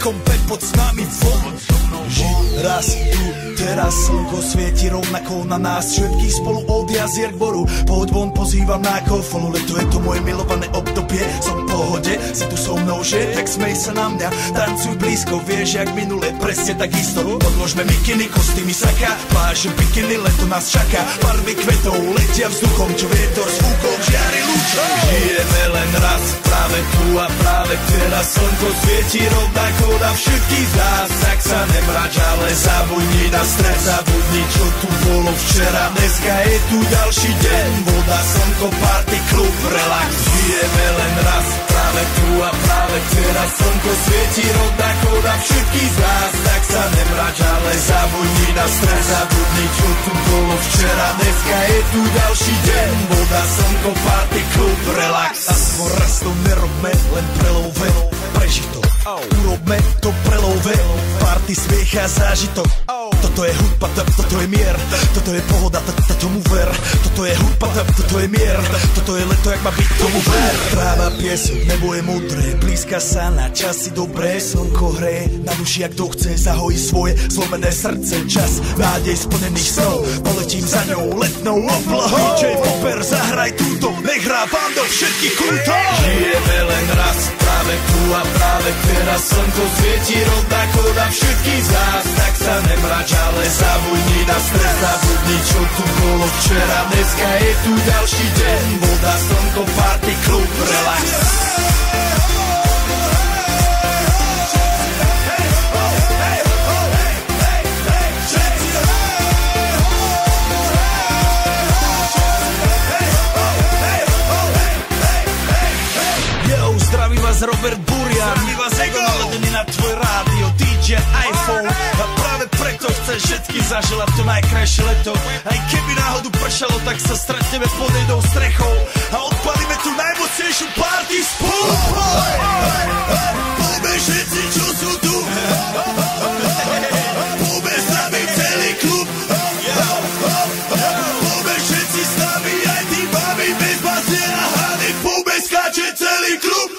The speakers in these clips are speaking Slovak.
kompe pod s nami von. Raz tu, teraz slnko svieti rovnako na nás. Všetky spolu od jazier k boru. Pohoď von, pozývam na kofolu. Leto je to moje milované obdobie. Som v pohode, si tu so mnou, že? Tak smej sa na mňa, tancuj blízko. Vieš, jak minule, presne tak isto. Podložme mikiny, kostýmy saka. Pláže, bikiny, leto nás čaká. Barvy kvetov letia vzduchom, čo vietor s fúkom žiari lúčom. Žijeme len raz, práve tu a práve teraz. Slnko svieti rovnako na všetkých z nás. Tak sa nemrač, ale zabudni na stres. Zabudni, čo tu bolo včera. Dneska je tu ďalší deň. Voda, slnko, party, klub, relax. Žijeme len raz, práve tu a práve teraz. Slnko svieti rovnako na všetkých z nás. Tak sa nemrač, ale zabudni na stres. Zabudni, čo tu bolo včera. Dneska je tu ďalší deň. Voda, slnko, party, klub, relax. Aspoň raz to nerobme, len prelove. Preži to, urobme to prelove. Party, smiech a zážitok. Toto je hudba, toto je mier. Toto je pohoda, tomu ver. Toto je hudba, toto je mier. Toto je leto, jak má byť, tomu ver. Tráva, piesok, nebo je modré. Blízka sa na časy dobré. Slnko hreje na duši, jak to chce. Zahojí svoje zlomené srdce. Čas nádej splnených snov. Poletím za ňou letnou oblohou. DJ Popper, zahraj túto. Nech hrá vám do všetkých kútov. Žijeme len raz, práve tu a práve teraz. Slnko svieti rovnako na všetkých z nás. Tak sa nemrač, ale zabudni na stres. Zabudni, čo tu bolo včera. Dneska je tu ďalší deň. Voda, slnko, party, klub, relax. Zdraví vás Robert Burian. My vás ego naladený na tvoj rádio DJ iPhone. A práve preto chceš všetky zaželať to najkrajšie leto. Aj keby náhodu pršalo, tak sa stretneme pod jednou strechou a odpalíme tu najmocnejšiu party spolu. Poďme všetci, čo sú tu. Poďme s nami celý klub. Poďme všetci s nami, aj tí babi bez basie a hany. Poďme skáče celý klub.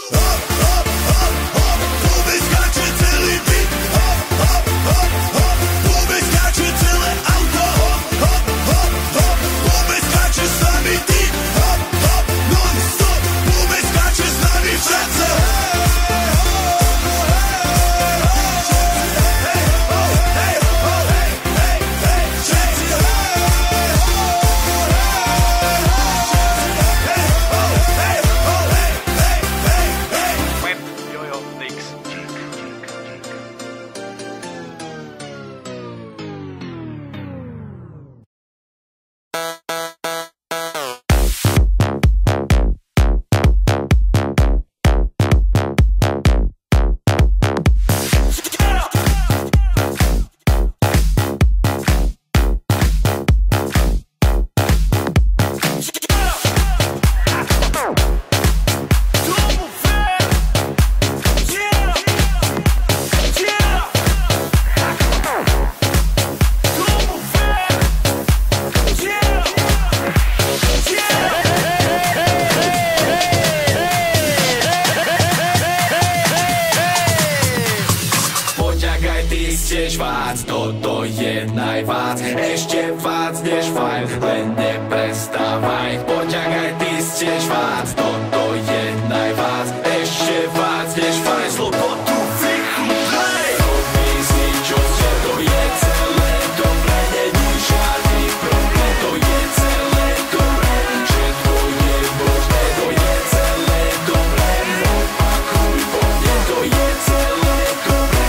Toto je najvác, ešte vác než fajn, len neprestávaj. Poďak aj ty stiež vác, toto je najvác, ešte vác než fajn. Slobodu vychúpaj. Pomyslí, čo ste, to je celé dobre, není žiadny problém. To je celé dobre, všetko je možné, to je celé dobre. Opakuj po mne, to je celé dobre.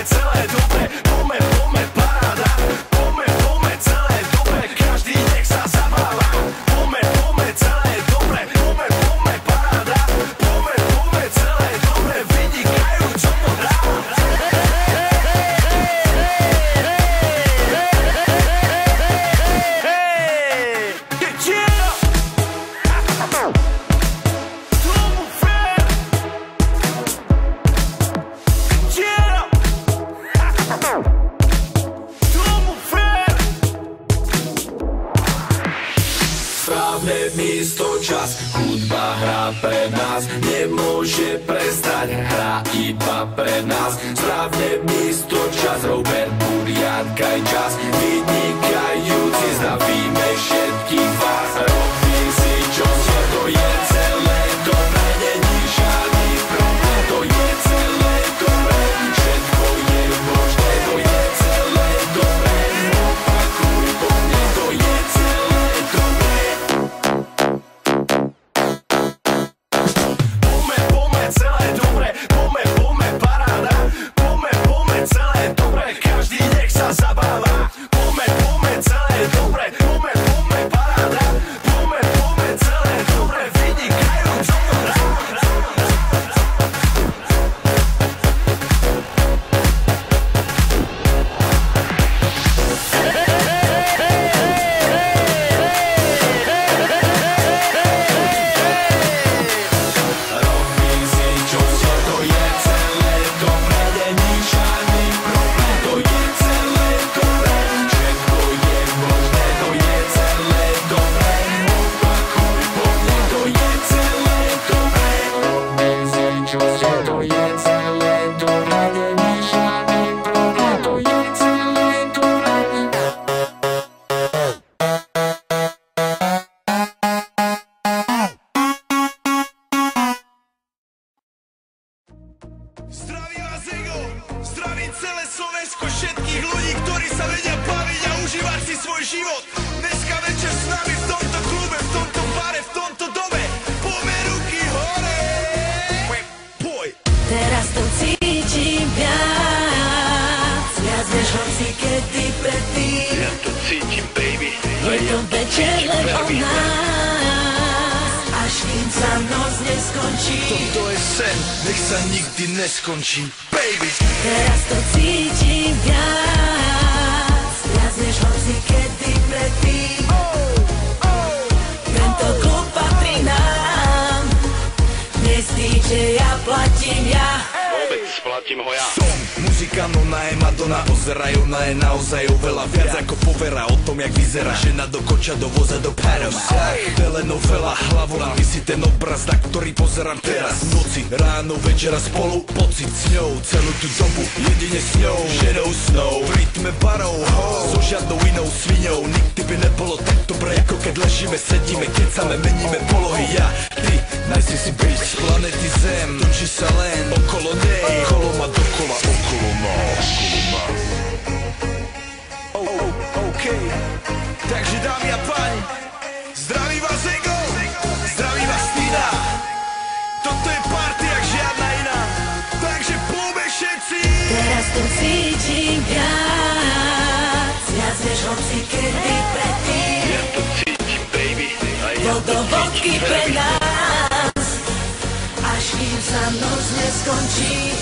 Celé dobre, paráda. Celé dobre, nemôže prestať. Hrá iba pre nás, správne miesto čas. Robert Burian, Kaj Čas, vynikajúci, zdravíme všetkých vás. Robím si, čo ste, to je celé dobré, není žiadny problém, to je celé dobré, všetko je možné, to je celé dobré, opakuj po mne, to je celé dobré. Poďme celé dobre, poďme paráda, poďme celé dobre, každý nech sa zabáva. Poďme celé dobre, poďme paráda, poďme celé dobre, vynikajúco. Robím si, čo ste, to je celé dobre, není žiadny problém, to je celé dobre, všetko je možné, to je celé dobre, opakuj po mne, to je celé dobre. Robím si, čo ste, to je celé dobre, není žiadny problém, to je celé dobre. Zdraví vás Ego, zdravím celé Slovensko, všetkých ľudí, ktorí sa vedia baviť a užívať si svoj život. Dneska večer s nami v tomto klube, v tomto bare, v tomto dome. Poďme ruky hore. Poj. Teraz to cítim viac než hoci kedy predtým. Ja to cítim, baby. Je to večer len o nás, až kým sa noc neskončí. Toto je sen, nech sa nikdy neskončí. Baby. Teraz to cítim viac než hoci kedy predtým. Tento klub patrí nám, dnes DJ ja platím ja. Vôbec splatím ho ja. Som muzika, no na je Madonna, ozerajú na je naozaj oveľa viac ako povera o tom, jak vyzerá žena do koča, do voza, do paros. Telenovela, hlavolám, vy si ten obraz, na ktorý pozerám teraz. V noci, ráno, večera spolu, pocit s ňou, celú tú dobu, jedine s ňou, ženou snou, v rytme barov, so žiadnou inou sviňou. Nikdy by nebolo tak dobre, ako keď ležíme, sedíme, kecame, meníme polohy. Ja, ty, najsi si byť z planety Zem, točí sa len okolo nej, okolo ma dokola, okolo nás. OK, takže dámy a páni, zdraví vás Ego, zdraví vás Tina. Toto je party jak žiadna iná, takže poďme všetci. Teraz to cítim viac než hoci kedy predtým. Ja to cítim, baby. A ja To do vodky pre nás, až kým sa noc neskončí.